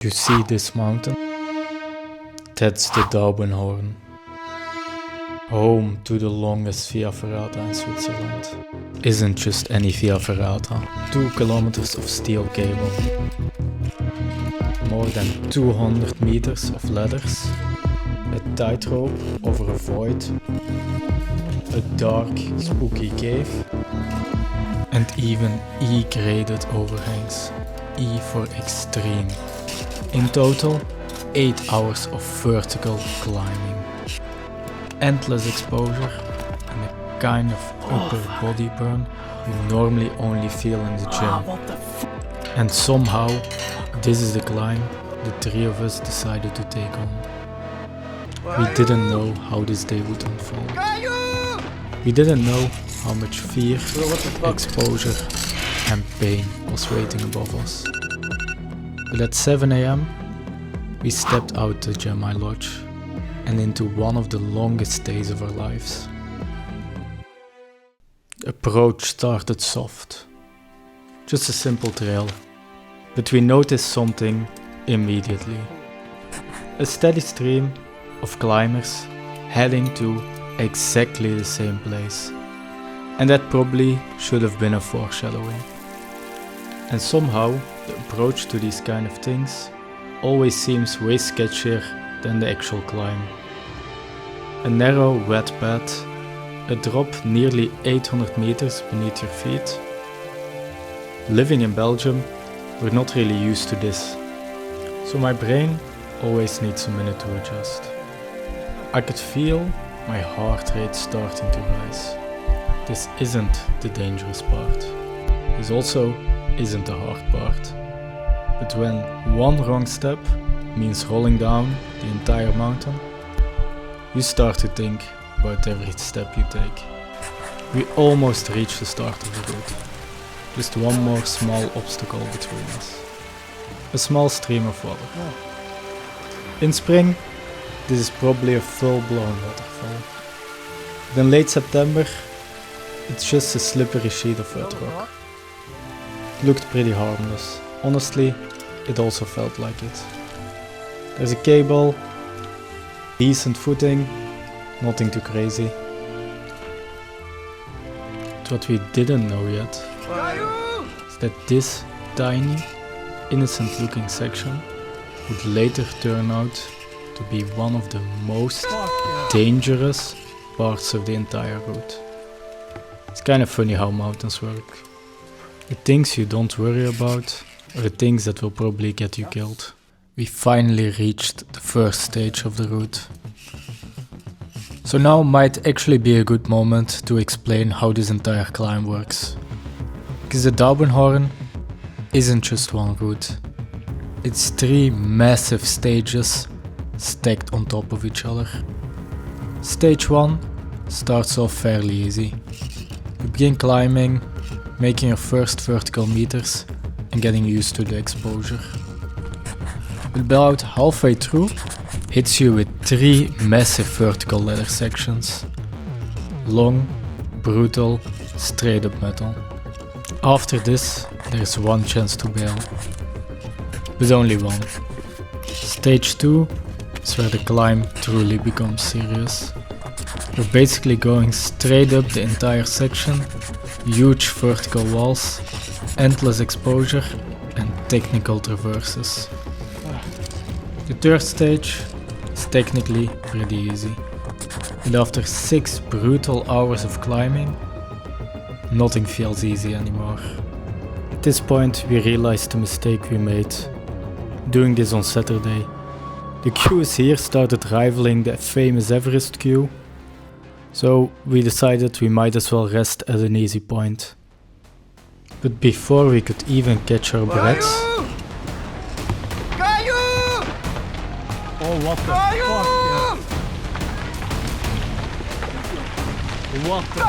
You see this mountain? That's the Daubenhorn, home to the longest Via Ferrata in Switzerland. Isn't just any Via Ferrata, 2 kilometers of steel cable, more than 200 meters of ladders, a tightrope over a void, a dark, spooky cave, and even E-graded overhangs, E for extreme. In total, 8 hours of vertical climbing, endless exposure, and a kind of upper body burn you normally only feel in the gym. And somehow, this is the climb the 3 of us decided to take on. We didn't know how this day would unfold. We didn't know how much fear, exposure, and pain was waiting above us. But at 7 AM, we stepped out the Gemini Lodge and into one of the longest days of our lives. The approach started soft, just a simple trail, but we noticed something immediately. A steady stream of climbers heading to exactly the same place, and that probably should have been a foreshadowing. And somehow, the approach to these kind of things always seems way sketchier than the actual climb. A narrow, wet path, a drop nearly 800 meters beneath your feet. Living in Belgium, we're not really used to this, so my brain always needs a minute to adjust. I could feel my heart rate starting to rise. This isn't the dangerous part. This also isn't the hard part. But when one wrong step means rolling down the entire mountain, you start to think about every step you take. We almost reached the start of the route. Just one more small obstacle between us. A small stream of water. In spring, this is probably a full-blown waterfall. But in late September, it's just a slippery sheet of wet rock. It looked pretty harmless. Honestly, it also felt like it. There's a cable, decent footing, nothing too crazy. But what we didn't know yet is that this tiny, innocent looking section would later turn out to be one of the most dangerous parts of the entire route. It's kind of funny how mountains work. The things you don't worry about are the things that will probably get you killed. We finally reached the first stage of the route. So now might actually be a good moment to explain how this entire climb works. Because the Daubenhorn isn't just one route. It's 3 massive stages stacked on top of each other. Stage 1 starts off fairly easy. You begin climbing, making your first vertical meters and getting used to the exposure. But about halfway through, hits you with 3 massive vertical ladder sections. Long, brutal, straight up metal. After this, there's one chance to bail. But only one. Stage 2 is where the climb truly becomes serious. We're basically going straight up the entire section, huge vertical walls, endless exposure and technical traverses. The third stage is technically pretty easy. And after 6 brutal hours of climbing, nothing feels easy anymore. At this point we realized the mistake we made. Doing this on Saturday. The queues here started rivaling the famous Everest queue. So we decided we might as well rest at an easy point. But before we could even catch our breaths... Oh, what the fuck? Yeah. What the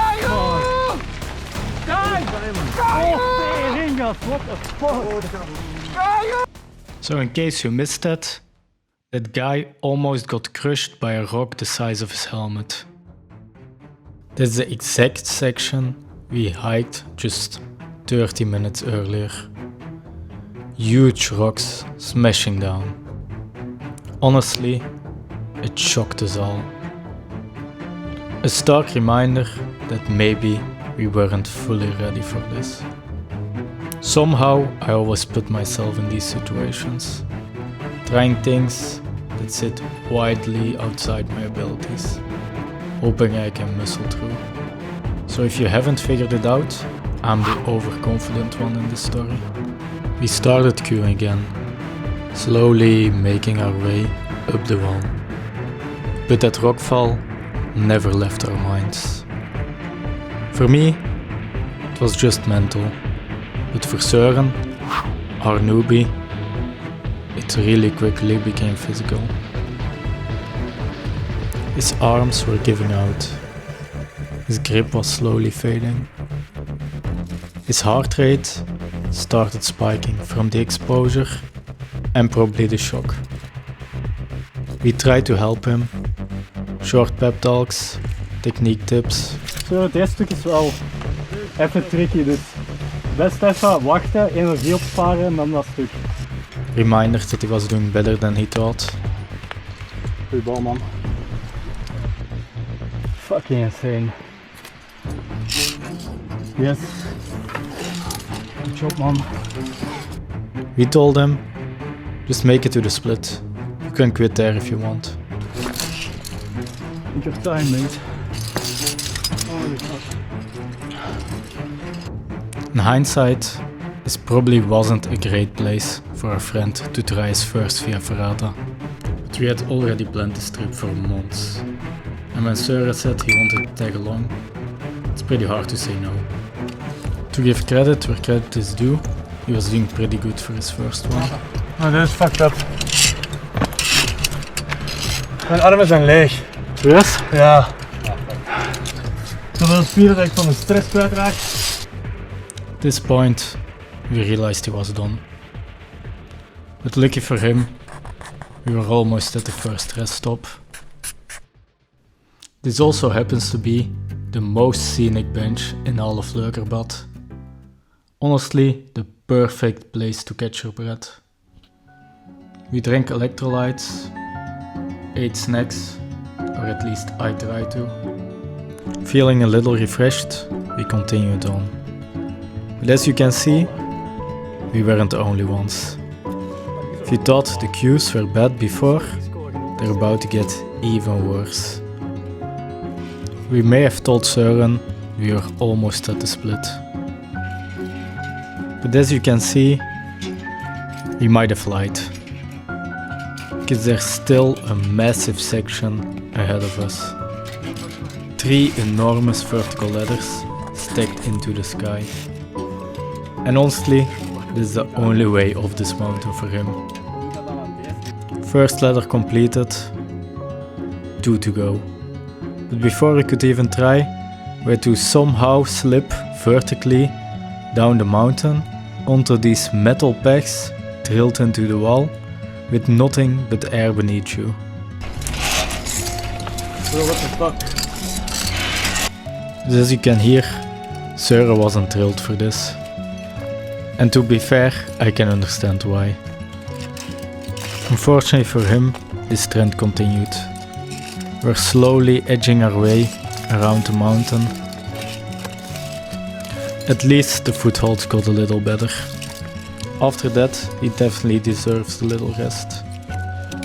fuck? What the fuck? So in case you missed that guy almost got crushed by a rock the size of his helmet. That's the exact section we hiked just 30 minutes earlier. huge rocks smashing down. Honestly, it shocked us all. A stark reminder that maybe we weren't fully ready for this. Somehow I always put myself in these situations, trying things that sit widely outside my abilities, hoping I can muscle through. So if you haven't figured it out, I'm the overconfident one in this story. We started queuing again, slowly making our way up the wall. But that rockfall never left our minds. For me, it was just mental, but for Søren, our newbie, it really quickly became physical. His arms were giving out, his grip was slowly fading. His heart rate started spiking from the exposure and probably the shock. We tried to help him. Short pep talks, technique tips. Zo, dit stuk is wel even tricky, dus best even wachten, energie opsparen en dan dat stuk. Reminders that he was doing better than he thought. Goeie bal, man. Fucking insane. Yes. Good job, man. We told him, just make it to the split. You can quit there if you want. Take your time, mate. Holy fuck. In hindsight, this probably wasn't a great place for our friend to try his first via Ferrata. But we had already planned this trip for months. And when Søren said he wanted to tag along, it's pretty hard to say no. To give credit where credit is due, he was doing pretty good for his first one. Oh, dit is fucked up. Mijn armen zijn leeg. Yes? Ja. Zoveel spieren dat ik van de stress kwijtraak. At this point, we realized he was done. But lucky for him, we were almost at the first rest stop. This also happens to be the most scenic bench in all of Leukerbad. Honestly, the perfect place to catch your breath. We drank electrolytes, ate snacks, or at least I tried to. Feeling a little refreshed, we continued on. But as you can see, we weren't the only ones. If you thought the queues were bad before, they're about to get even worse. We may have told Søren we were almost at the split. But as you can see, we might have lied. Because there's still a massive section ahead of us. 3 enormous vertical ladders stacked into the sky. And honestly, this is the only way off this mountain for him. First ladder completed, 2 to go. But before we could even try, we had to somehow slip vertically down the mountain onto these metal pegs drilled into the wall with nothing but air beneath you. Bro, what the fuck? Dus as you can hear, Søren wasn't thrilled for this. And to be fair, I can understand why. Unfortunately for him, this trend continued. We're slowly edging our way around the mountain. At least the footholds got a little better. After that, he definitely deserves a little rest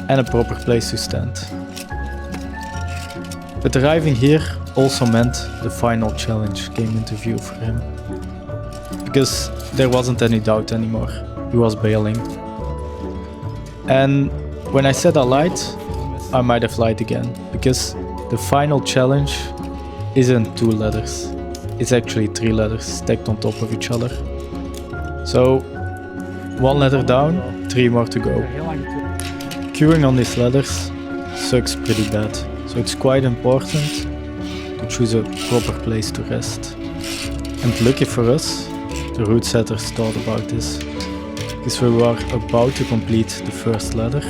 and a proper place to stand. But arriving here also meant the final challenge came into view for him. Because there wasn't any doubt anymore, he was bailing. And when I said I lied, I might have lied again, because the final challenge isn't 2 ladders, it's actually 3 ladders stacked on top of each other. So 1 ladder down, 3 more to go. Queuing on these ladders sucks pretty bad, so it's quite important to choose a proper place to rest. And lucky for us, the route setters thought about this, because we were about to complete the first ladder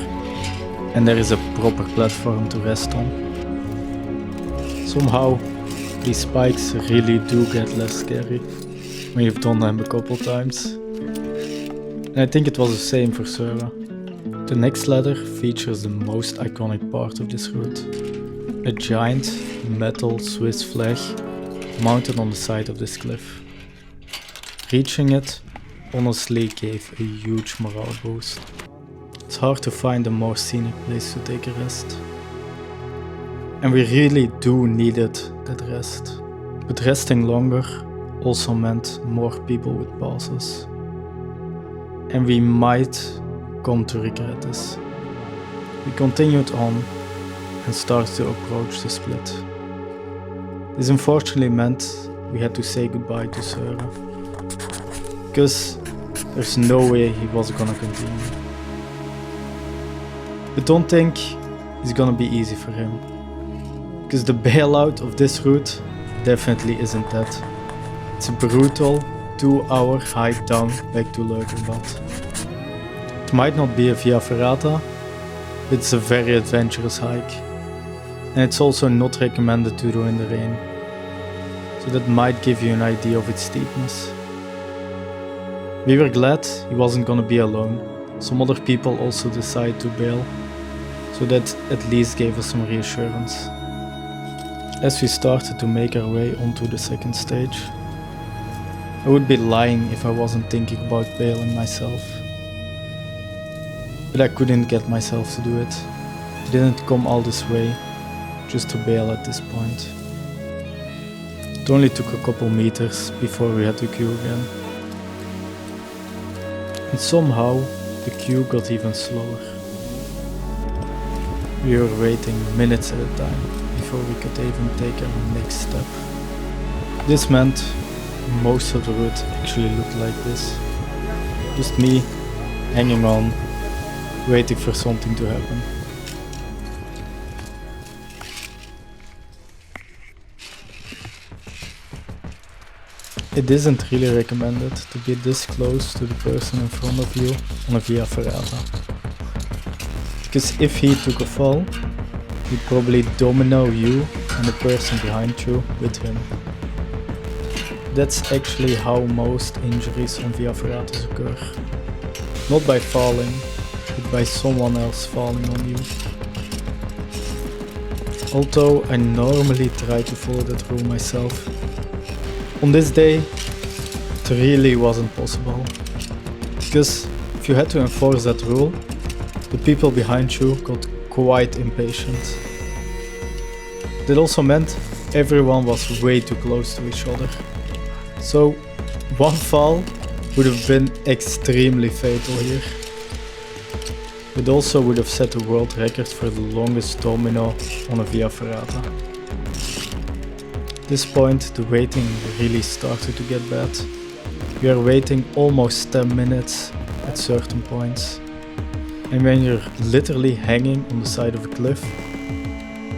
and there is a proper platform to rest on. Somehow these spikes really do get less scary when you've done them a couple times. And I think it was the same for Sarah. The next ladder features the most iconic part of this route. A giant metal Swiss flag mounted on the side of this cliff. Reaching it honestly gave a huge morale boost. It's hard to find a more scenic place to take a rest. And we really do needed that rest. But resting longer also meant more people with passes. And we might come to regret this. We continued on and started to approach the split. This unfortunately meant we had to say goodbye to Sarah, because there's no way he was gonna continue. But don't think it's gonna be easy for him, because the bailout of this route definitely isn't that. It's a brutal 2-hour hike down back to Leukerbad. It might not be a Via Ferrata, but it's a very adventurous hike. And it's also not recommended to do in the rain. So that might give you an idea of its steepness. We were glad he wasn't gonna be alone. Some other people also decided to bail, so that at least gave us some reassurance. As we started to make our way onto the second stage, I would be lying if I wasn't thinking about bailing myself. But I couldn't get myself to do it. I didn't come all this way just to bail at this point. It only took a couple meters before we had to queue again. And somehow the queue got even slower. We were waiting minutes at a time before we could even take our next step. This meant most of the route actually looked like this. Just me hanging on, waiting for something to happen. It isn't really recommended to be this close to the person in front of you on a Via Ferrata. Because if he took a fall, he'd probably domino you and the person behind you with him. That's actually how most injuries on Via Ferratas occur. Not by falling, but by someone else falling on you. Although I normally try to follow that rule myself, on this day it really wasn't possible. Because if you had to enforce that rule, the people behind you got quite impatient. That also meant everyone was way too close to each other. So one fall would have been extremely fatal here. It also would have set the world record for the longest domino on a Via Ferrata. At this point the waiting really started to get bad. We are waiting almost 10 minutes at certain points. And when you're literally hanging on the side of a cliff,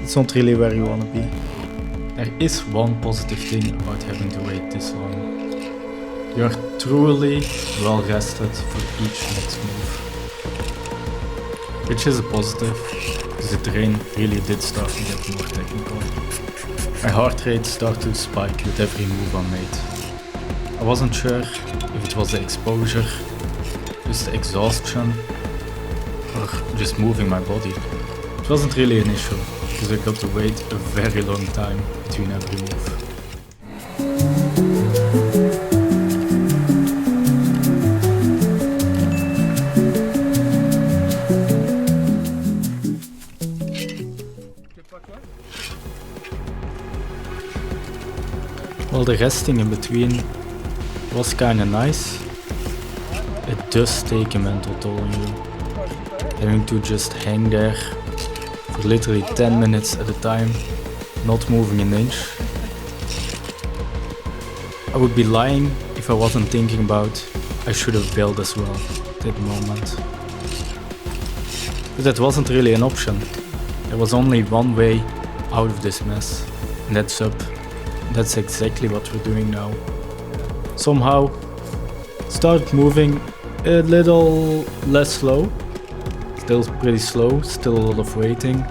it's not really where you want to be. There is one positive thing about having to wait this long. You are truly well rested for each next move. Which is a positive, because the terrain really did start to get more technical. My heart rate started to spike with every move I made. I wasn't sure if it was the exposure, just the exhaustion, or just moving my body. It wasn't really an issue, because I got to wait a very long time between every move. While the resting in between was kinda nice, it does take a mental toll on you. Having to just hang there for literally 10 minutes at a time, not moving an inch. I would be lying if I wasn't thinking about I should have bailed as well at that moment. But that wasn't really an option. There was only one way out of this mess, and that's up. That's exactly what we're doing now. Somehow start moving a little less slow. Still pretty slow, still a lot of waiting,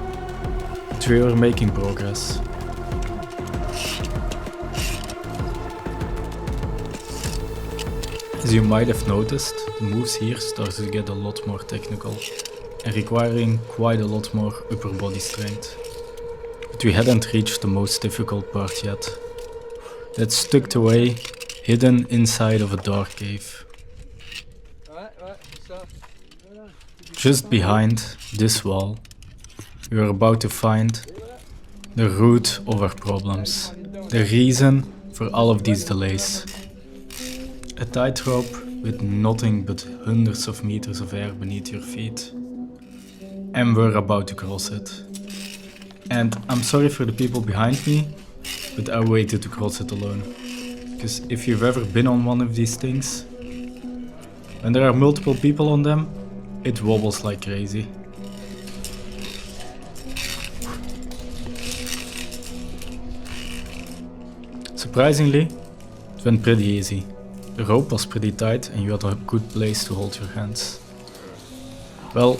but we were making progress. As you might have noticed, the moves here start to get a lot more technical and requiring quite a lot more upper body strength. But we hadn't reached the most difficult part yet. That's tucked away, hidden inside of a dark cave. Just behind this wall, we are about to find the root of our problems, the reason for all of these delays. A tightrope with nothing but hundreds of meters of air beneath your feet. And we're about to cross it. And I'm sorry for the people behind me, but I waited to cross it alone. Because if you've ever been on one of these things, when there are multiple people on them, it wobbles like crazy. Surprisingly, it went pretty easy. The rope was pretty tight and you had a good place to hold your hands. Well,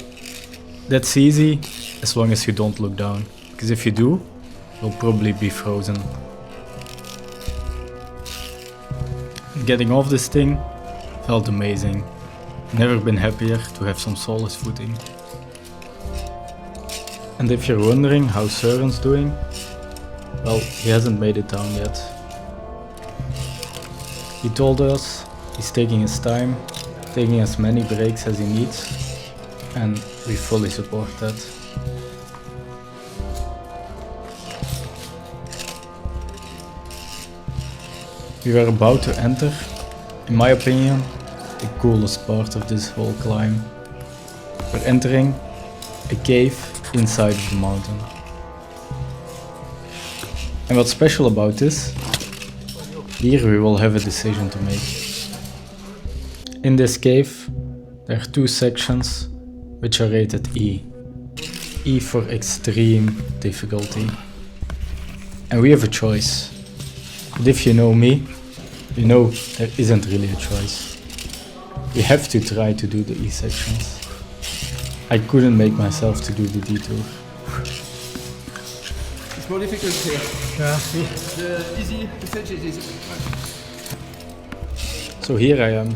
that's easy as long as you don't look down, because if you do, you'll probably be frozen. Getting off this thing felt amazing. Never been happier to have some solid footing. And if you're wondering how Søren's doing, well, he hasn't made it down yet. He told us he's taking his time, taking as many breaks as he needs, and we fully support that. We were about to enter, in my opinion, the coolest part of this whole climb. We're entering a cave inside of the mountain. And what's special about this? Here we will have a decision to make. In this cave, there are two sections which are rated E. E for extreme difficulty. And we have a choice. But if you know me, you know there isn't really a choice. We have to try to do the E sections. I couldn't make myself to do the detour. It's more difficult here. Ja, The easy passage is easy. So here I am,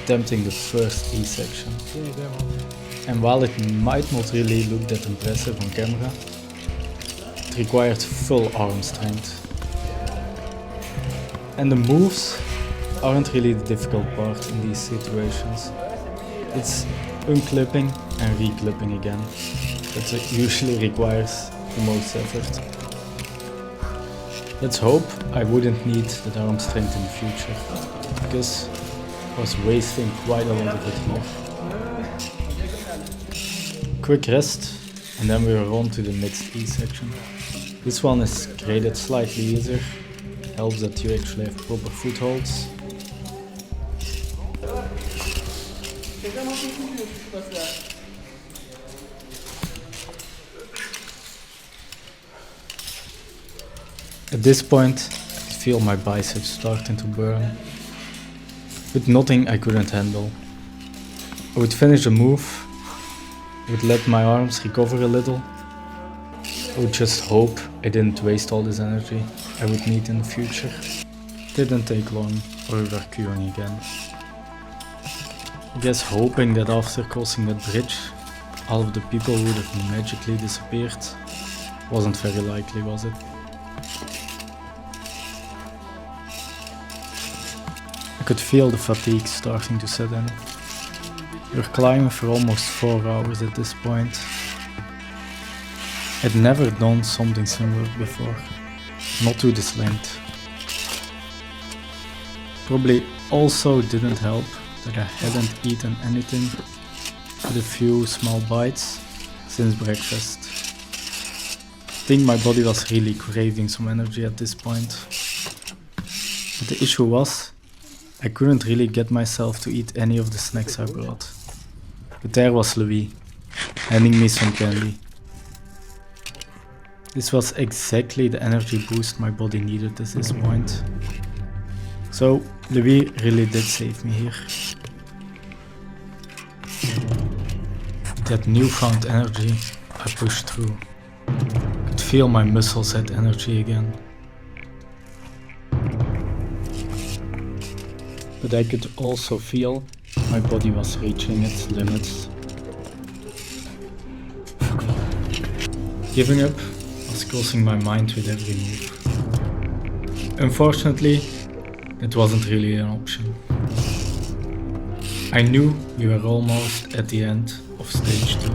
attempting the first E section. And while it might not really look that impressive on camera, it required full arm strength. And the moves aren't really the difficult part in these situations. It's unclipping and reclipping again that usually requires the most effort. Let's hope I wouldn't need that arm strength in the future, because I was wasting quite a lot of it here. Quick rest, and then we are on to the next E section. This one is graded slightly easier, helps that you actually have proper footholds. At this point, I could feel my biceps starting to burn. With nothing I couldn't handle. I would finish the move, I would let my arms recover a little. I would just hope I didn't waste all this energy I would need in the future. Didn't take long, or we were queuing again. I guess hoping that after crossing that bridge, all of the people would have magically disappeared wasn't very likely, was it? I could feel the fatigue starting to set in. We were climbing for almost 4 hours at this point. I'd never done something similar before, not to this length. Probably also didn't help that I hadn't eaten anything but a few small bites since breakfast. I think my body was really craving some energy at this point. But the issue was, I couldn't really get myself to eat any of the snacks I brought. But there was Louis, handing me some candy. This was exactly the energy boost my body needed at this point. So Louis really did save me here. That newfound energy, I pushed through. I could feel my muscles had energy again. but I could also feel my body was reaching its limits. Giving up was crossing my mind with every move. Unfortunately, it wasn't really an option. I knew we were almost at the end of stage 2.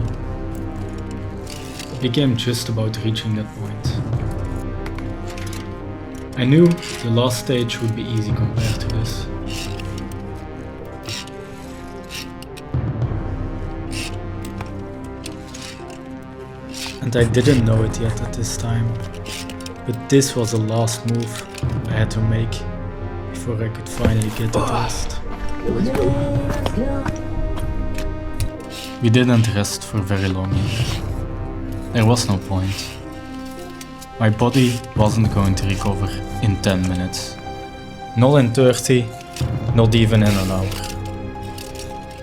It became just about reaching that point. I knew the last stage would be easy compared to this. And I didn't know it yet at this time, but this was the last move I had to make before I could finally get the rest. We didn't rest for very long either. There was no point. My body wasn't going to recover in 10 minutes. Not in 30, not even in an hour.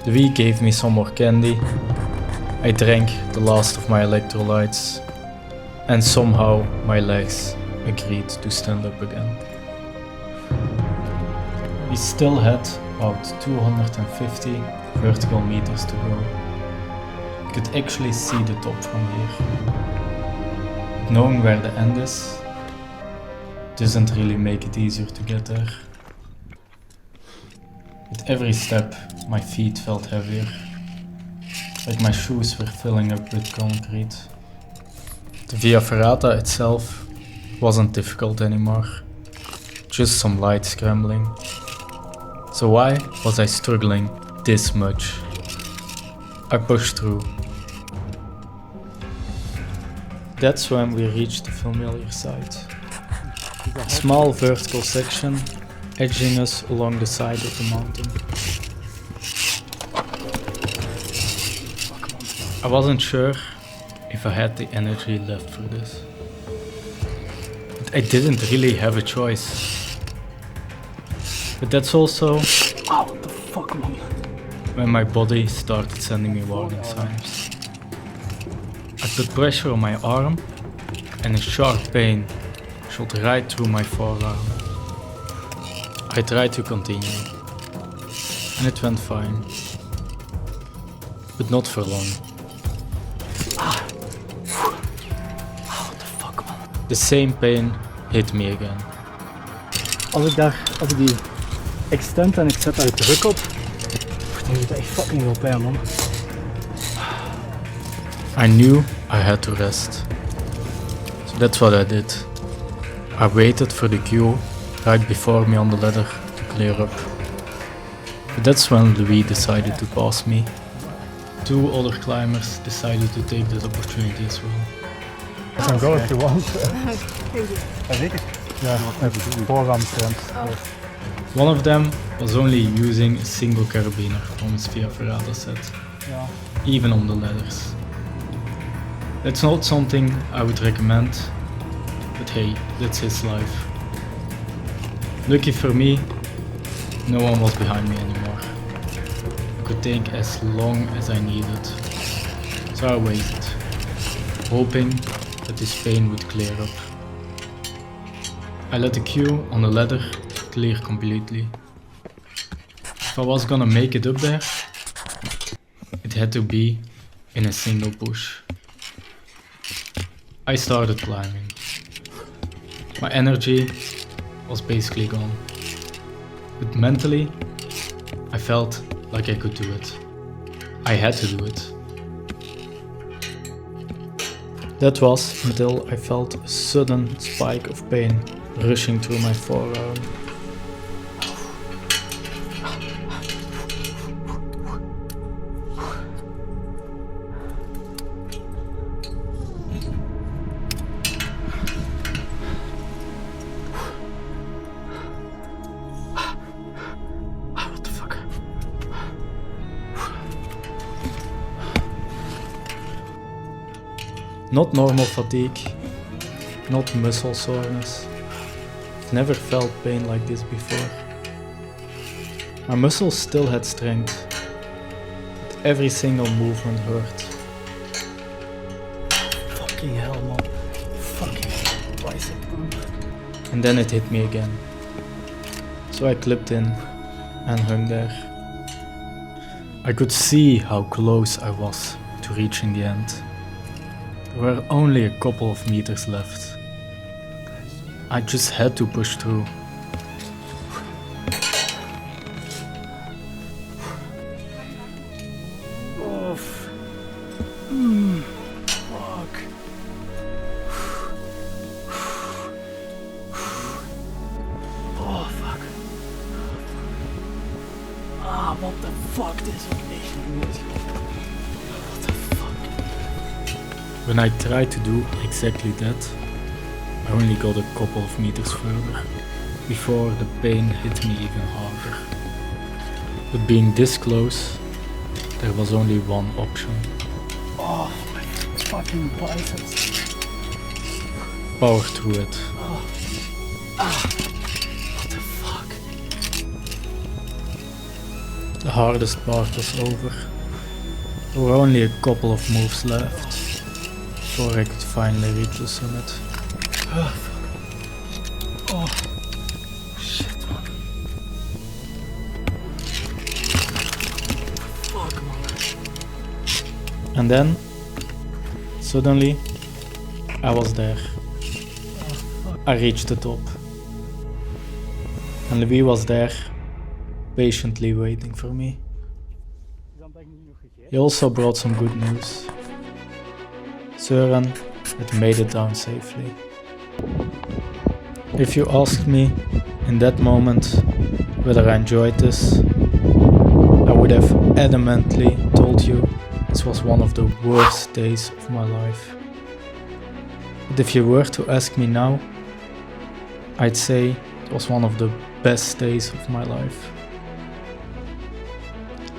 The Wii gave me some more candy. I drank the last of my electrolytes, and somehow my legs agreed to stand up again. We still had about 250 vertical meters to go. I could actually see the top from here. But knowing where the end is doesn't really make it easier to get there. With every step, my feet felt heavier, like my shoes were filling up with concrete. The Via Ferrata itself wasn't difficult anymore, just some light scrambling. So why was I struggling this much? I pushed through. That's when we reached the familiar site. A small vertical section edging us along the side of the mountain. I wasn't sure if I had the energy left for this. But I didn't really have a choice. But that's also What the fuck, man? when my body started sending me warning signs. I put pressure on my arm and a sharp pain shot right through my forearm. I tried to continue and it went fine, but not for long. What the fuck, man? The same pain hit me again. Als ik die extend en ik zet daar druk op, dan doet het echt fucking veel pijn, man. I knew I had to rest, so that's what I did. I waited for the queue right before me on the ladder to clear up. But that's when Louis decided to pass me. 2 other climbers decided to take this opportunity as well. You can go if you want. Thank you. Yeah, forearms. One of them was only using a single carabiner from his Via Ferrata set, Ja. even on the ladders. That's not something I would recommend, but hey, that's his life. Lucky for me, no one was behind me anymore. I could take as long as I needed, so I waited, hoping that this pain would clear up. I let the queue on the ladder clear completely. If I was gonna make it up there, it had to be in a single push. I started climbing. My energy was basically gone. But mentally, I felt like I could do it. I had to do it. That was until I felt a sudden spike of pain rushing through my forearm. What the fuck? Not normal fatigue, not muscle soreness. I've never felt pain like this before. My muscles still had strength, but every single movement hurt. Fucking hell, man. Fucking bicep, man. And then it hit me again. So I clipped in and hung there. I could see how close I was to reaching the end. There were only a couple of meters left. I just had to push through. Oh, fuck. Oh, fuck. Ah, what the fuck, dit is ook echt niet goed. What the fuck. When I tried to do exactly that, I only got a couple of meters further, before the pain hit me even harder. But being this close, there was only one option. Oh, my fucking biceps. Power through it. What the fuck? The hardest part was over. There were only a couple of moves left, before I could finally reach the summit. Oh, fuck. Oh, shit, man. Fuck, man. And then, suddenly, I was there. I reached the top. And Louis was there, patiently waiting for me. He also brought some good news. Søren had made it down safely. If you asked me in that moment whether I enjoyed this, I would have adamantly told you this was one of the worst days of my life. But if you were to ask me now, I'd say it was one of the best days of my life.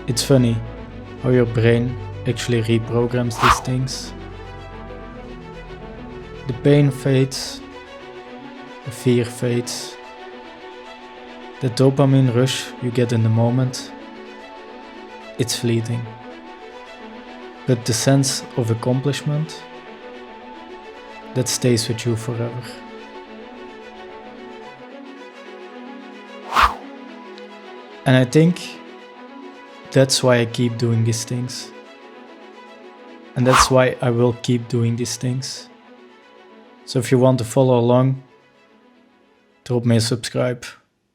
It's funny how your brain actually reprograms these things. The pain fades, the fear fades, the dopamine rush you get in the moment, it's fleeting. But the sense of accomplishment, that stays with you forever. And I think that's why I keep doing these things. And that's why I will keep doing these things. So if you want to follow along, drop me a subscribe.